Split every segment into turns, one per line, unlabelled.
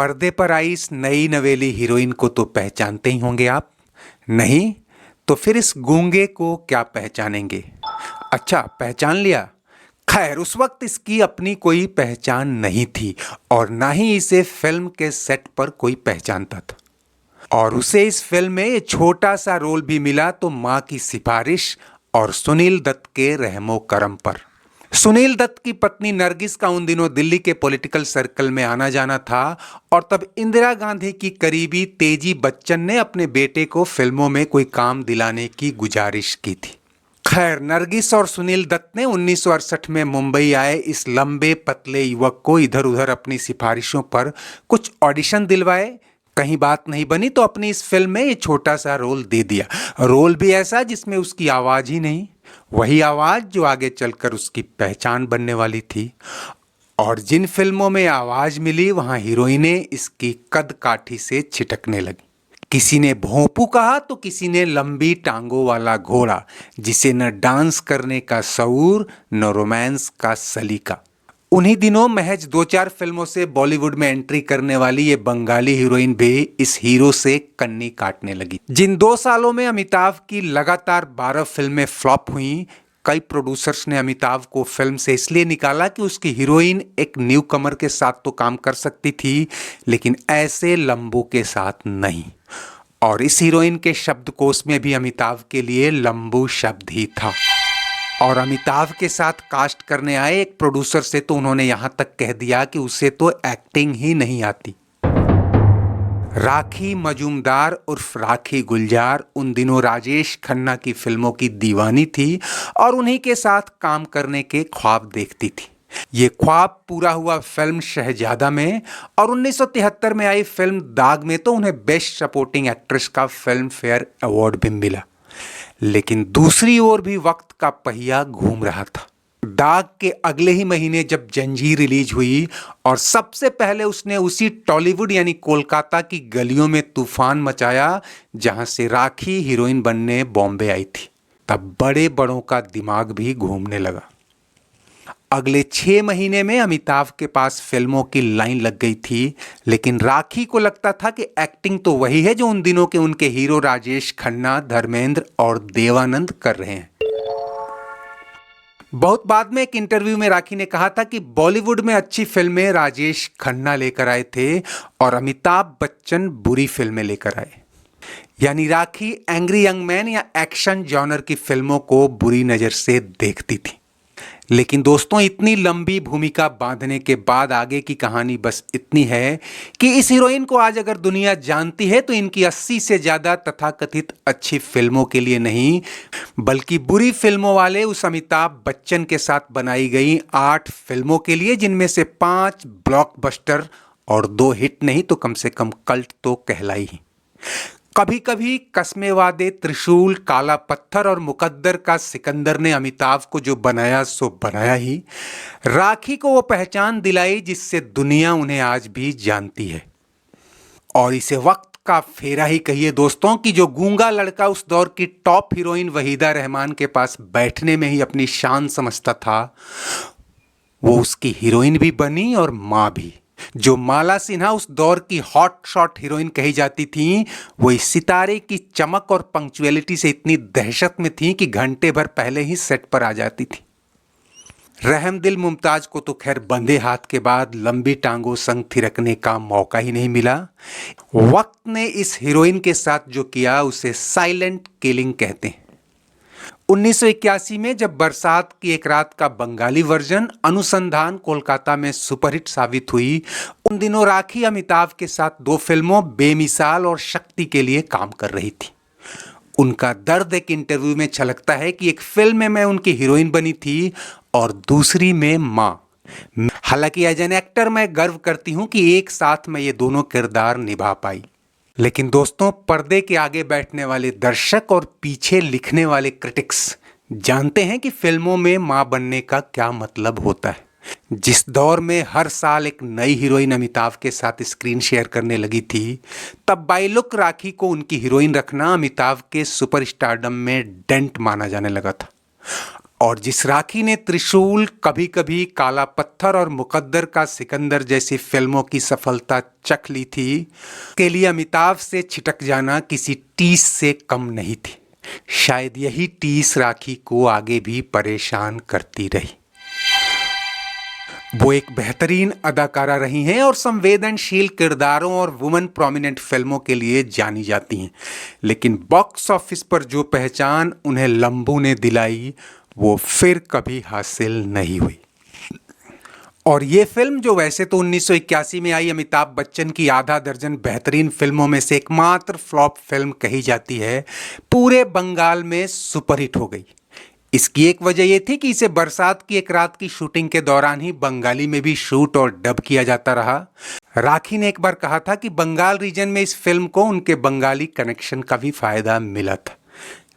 पर्दे पर आई इस नई नवेली हीरोइन को तो पहचानते ही होंगे आप। नहीं तो फिर इस गूंगे को क्या पहचानेंगे। अच्छा, पहचान लिया। खैर, उस वक्त इसकी अपनी कोई पहचान नहीं थी और ना ही इसे फिल्म के सेट पर कोई पहचानता था। और उसे इस फिल्म में ये छोटा सा रोल भी मिला तो मां की सिफारिश और सुनील दत्त के रहमो करम पर। सुनील दत्त की पत्नी नरगिस का उन दिनों दिल्ली के पॉलिटिकल सर्कल में आना जाना था और तब इंदिरा गांधी की करीबी तेजी बच्चन ने अपने बेटे को फिल्मों में कोई काम दिलाने की गुजारिश की थी। खैर, नरगिस और सुनील दत्त ने 1968 में मुंबई आए इस लंबे पतले युवक को इधर उधर अपनी सिफारिशों पर कुछ ऑडिशन दिलवाए। कहीं बात नहीं बनी तो अपनी इस फिल्म में ये छोटा सा रोल दे दिया। रोल भी ऐसा जिसमें उसकी आवाज ही नहीं, वही आवाज जो आगे चलकर उसकी पहचान बनने वाली थी। और जिन फिल्मों में आवाज मिली वहां हीरोइनें इसकी कद काठी से छिटकने लगी। किसी ने भोंपू कहा तो किसी ने लंबी टांगों वाला घोड़ा, जिसे न डांस करने का शऊर न रोमांस का सलीका। उन्हीं दिनों महज 2-4 फिल्मों से बॉलीवुड में एंट्री करने वाली ये बंगाली हीरोइन भी इस हीरो से कन्नी काटने लगी। जिन 2 सालों में अमिताभ की लगातार 12 फिल्में फ्लॉप हुई, कई प्रोड्यूसर्स ने अमिताभ को फिल्म से इसलिए निकाला कि उसकी हीरोइन एक न्यू कमर के साथ तो काम कर सकती थी, लेकिन ऐसे लंबू के साथ नहीं। और इस हीरोइन के शब्दकोश में भी अमिताभ के लिए लंबू शब्द ही था। और अमिताभ के साथ कास्ट करने आए एक प्रोड्यूसर से तो उन्होंने यहां तक कह दिया कि उसे तो एक्टिंग ही नहीं आती। राखी मजूमदार उर्फ राखी गुलजार उन दिनों राजेश खन्ना की फिल्मों की दीवानी थी और उन्हीं के साथ काम करने के ख्वाब देखती थी। ये ख्वाब पूरा हुआ फिल्म शहजादा में, और 1973 में आई फिल्म दाग में तो उन्हें बेस्ट सपोर्टिंग एक्ट्रेस का फिल्म फेयर अवार्ड भी मिला। लेकिन दूसरी ओर भी वक्त का पहिया घूम रहा था। दाग के अगले ही महीने जब जंजीर रिलीज हुई और सबसे पहले उसने उसी टॉलीवुड यानी कोलकाता की गलियों में तूफान मचाया जहां से राखी हीरोइन बनने बॉम्बे आई थी, तब बड़े बड़ों का दिमाग भी घूमने लगा। अगले 6 महीने में अमिताभ के पास फिल्मों की लाइन लग गई थी, लेकिन राखी को लगता था कि एक्टिंग तो वही है जो उन दिनों के उनके हीरो राजेश खन्ना, धर्मेंद्र और देवानंद कर रहे हैं। बहुत बाद में एक इंटरव्यू में राखी ने कहा था कि बॉलीवुड में अच्छी फिल्में राजेश खन्ना लेकर आए थे और अमिताभ बच्चन बुरी फिल्में लेकर आए। यानी राखी एंग्री यंग मैन या एक्शन जॉनर की फिल्मों को बुरी नजर से देखती थी। लेकिन दोस्तों, इतनी लंबी भूमिका बांधने के बाद आगे की कहानी बस इतनी है कि इस हीरोइन को आज अगर दुनिया जानती है तो इनकी 80 से ज्यादा तथाकथित अच्छी फिल्मों के लिए नहीं, बल्कि बुरी फिल्मों वाले उस अमिताभ बच्चन के साथ बनाई गई 8 फिल्मों के लिए, जिनमें से 5 ब्लॉकबस्टर और 2 हिट नहीं तो कम से कम कल्ट तो कहलाई ही। कभी कभी कस्मे वादे, त्रिशूल, काला पत्थर और मुकद्दर का सिकंदर ने अमिताभ को जो बनाया सो बनाया ही। राखी को वो पहचान दिलाई जिससे दुनिया उन्हें आज भी जानती है। और इसे वक्त का फेरा ही कहिए दोस्तों कि जो गूंगा लड़का उस दौर की टॉप हीरोइन वहीदा रहमान के पास बैठने में ही अपनी शान समझता था, वो उसकी हीरोइन भी बनी और मां भी। जो माला सिन्हा उस दौर की हॉट शॉट हीरोइन कही जाती थी, वो इस सितारे की चमक और पंक्चुअलिटी से इतनी दहशत में थी कि घंटे भर पहले ही सेट पर आ जाती थी। रहमदिल मुमताज को तो खैर बंधे हाथ के बाद लंबी टांगों संग थिरकने का मौका ही नहीं मिला। वक्त ने इस हीरोइन के साथ जो किया उसे साइलेंट किलिंग कहते हैं। 1981 में जब बरसात की एक रात का बंगाली वर्जन अनुसंधान कोलकाता में सुपरहिट साबित हुई, उन दिनों राखी अमिताभ के साथ 2 फिल्मों बेमिसाल और शक्ति के लिए काम कर रही थी। उनका दर्द एक इंटरव्यू में छलकता है कि एक फिल्म में मैं उनकी हीरोइन बनी थी और दूसरी में मां। हालांकि एज एन एक्टर मैं गर्व करती हूं कि एक साथ मैं ये दोनों किरदार निभा पाई। लेकिन दोस्तों, पर्दे के आगे बैठने वाले दर्शक और पीछे लिखने वाले क्रिटिक्स जानते हैं कि फिल्मों में मां बनने का क्या मतलब होता है। जिस दौर में हर साल एक नई हीरोइन अमिताभ के साथ स्क्रीन शेयर करने लगी थी, तब बाय लुक राखी को उनकी हीरोइन रखना अमिताभ के सुपरस्टारडम में डेंट माना जाने लगा था। और जिस राखी ने त्रिशूल, कभी कभी काला पत्थर और मुकद्दर का सिकंदर जैसी फिल्मों की सफलता चख ली थी, के लिए अमिताभ से छिटक जाना किसी टीस से कम नहीं थी। शायद यही टीस राखी को आगे भी परेशान करती रही। वो एक बेहतरीन अदाकारा रही हैं और संवेदनशील किरदारों और वुमेन प्रोमिनेंट फिल्मों के लिए जानी जाती हैं, लेकिन बॉक्स ऑफिस पर जो पहचान उन्हें लंबू ने दिलाई वो फिर कभी हासिल नहीं हुई। और ये फिल्म, जो वैसे तो 1981 में आई अमिताभ बच्चन की आधा दर्जन बेहतरीन फिल्मों में से एकमात्र फ्लॉप फिल्म कही जाती है, पूरे बंगाल में सुपरहिट हो गई। इसकी एक वजह यह थी कि इसे बरसात की एक रात की शूटिंग के दौरान ही बंगाली में भी शूट और डब किया जाता रहा। राखी ने एक बार कहा था कि बंगाल रीजन में इस फिल्म को उनके बंगाली कनेक्शन का भी फायदा मिला था,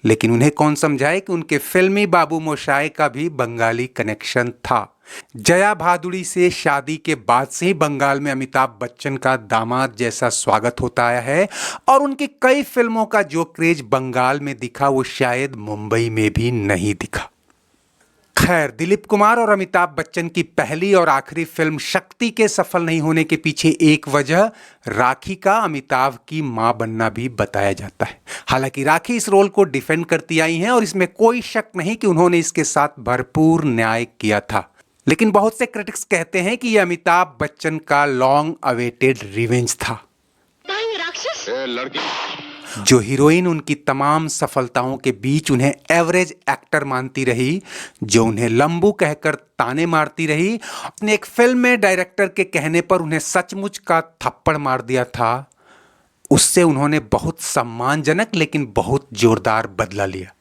लेकिन उन्हें कौन समझाए कि उनके फिल्मी बाबू मोशाय का भी बंगाली कनेक्शन था। जया भादुड़ी से शादी के बाद से ही बंगाल में अमिताभ बच्चन का दामाद जैसा स्वागत होता आया है और उनकी कई फिल्मों का जो क्रेज बंगाल में दिखा वो शायद मुंबई में भी नहीं दिखा। खैर, दिलीप कुमार और अमिताभ बच्चन की पहली और आखिरी फिल्म शक्ति के सफल नहीं होने के पीछे एक वजह राखी का अमिताभ की मां बनना भी बताया जाता है। हालांकि राखी इस रोल को डिफेंड करती आई हैं और इसमें कोई शक नहीं कि उन्होंने इसके साथ भरपूर न्याय किया था, लेकिन बहुत से क्रिटिक्स कहते हैं कि यह अमिताभ बच्चन का लॉन्ग अवेटेड रिवेंज था। जो हीरोइन उनकी तमाम सफलताओं के बीच उन्हें एवरेज एक्टर मानती रही, जो उन्हें लंबू कहकर ताने मारती रही, अपने एक फिल्म में डायरेक्टर के कहने पर उन्हें सचमुच का थप्पड़ मार दिया था, उससे उन्होंने बहुत सम्मानजनक लेकिन बहुत जोरदार बदला लिया।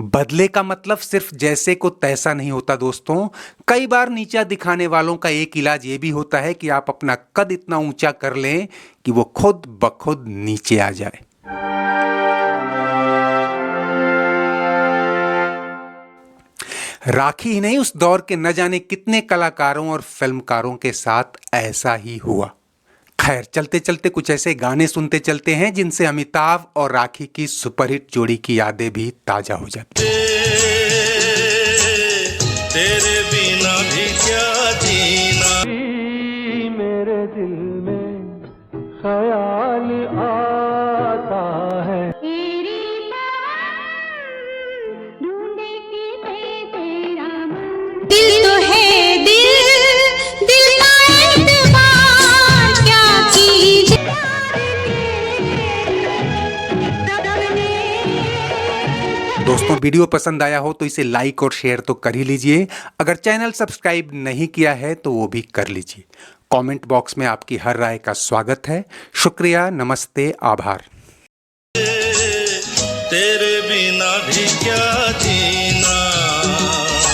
बदले का मतलब सिर्फ जैसे को तैसा नहीं होता दोस्तों। कई बार नीचा दिखाने वालों का एक इलाज ये भी होता है कि आप अपना कद इतना ऊंचा कर लें कि वो खुद ब खुद नीचे आ जाए। राखी ही नहीं, उस दौर के न जाने कितने कलाकारों और फिल्मकारों के साथ ऐसा ही हुआ। खैर, चलते चलते कुछ ऐसे गाने सुनते चलते हैं जिनसे अमिताभ और राखी की सुपरहिट जोड़ी की यादें भी ताजा हो जाती हैं। तेरे बिना भी क्या जीना, मेरे दिल में ख्याल आता है।
दिल तो है दिल का एतबार क्या कीजिए।
दोस्तों, वीडियो पसंद आया हो तो इसे लाइक और शेयर तो कर ही लीजिए। अगर चैनल सब्सक्राइब नहीं किया है तो वो भी कर लीजिए। कमेंट बॉक्स में आपकी हर राय का स्वागत है। शुक्रिया, नमस्ते, आभार। तेरे बिना भी क्या जी